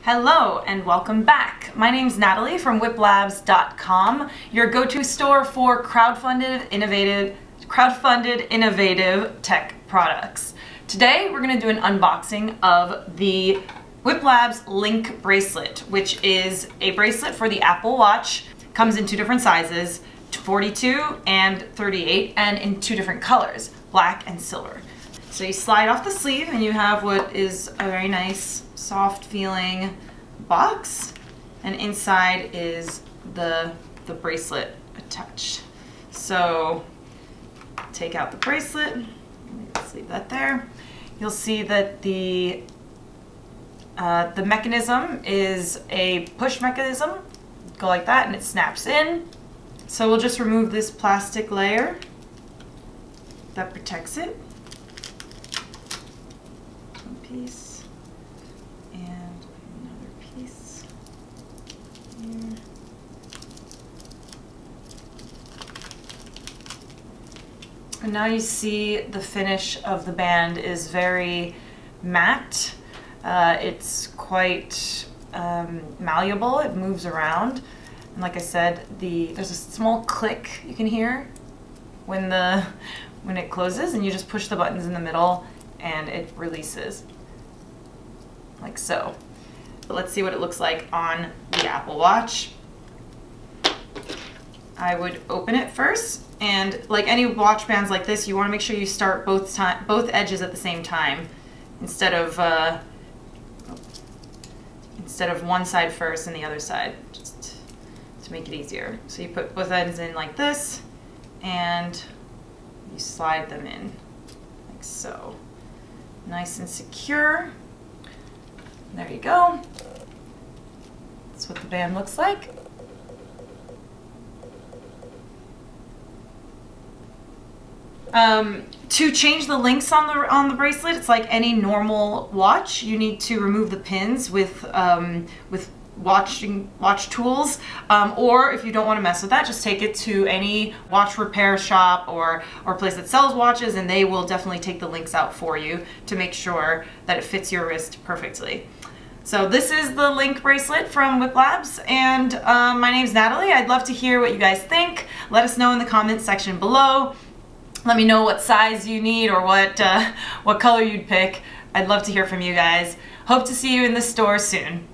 Hello and welcome back. My name's Natalie from Wiplabs.com, your go-to store for crowdfunded innovative tech products. Today we're going to do an unboxing of the Wiplabs Link Bracelet, which is a bracelet for the Apple Watch. Comes in two different sizes, 42 and 38, and in two different colors, black and silver. So you slide off the sleeve and you have what is a very nice, soft feeling box, and inside is the bracelet attached. So take out the bracelet, let's leave that there. You'll see that the mechanism is a push mechanism. Go like that and it snaps in. So we'll just remove this plastic layer that protects it. One piece and another piece here. And now you see the finish of the band is very matte. It's quite malleable. It moves around. And like I said, there's a small click you can hear when it closes, and you just push the buttons in the middle and it releases, like so. But let's see what it looks like on the Apple Watch. I would open it first, and like any watch bands like this, you want to make sure you start both edges at the same time, instead of one side first and the other side, just to make it easier. So you put both ends in like this, and you slide them in like so. Nice and secure. There you go. That's what the band looks like. To change the links on the bracelet, it's like any normal watch. You need to remove the pins with watch tools, or if you don't want to mess with that, just take it to any watch repair shop or place that sells watches, and they will definitely take the links out for you to make sure that it fits your wrist perfectly. So this is the Link bracelet from Wiplabs, and my name's Natalie. I'd love to hear what you guys think. Let us know in the comments section below. Let me know what size you need or what color you'd pick. I'd love to hear from you guys. Hope to see you in the store soon.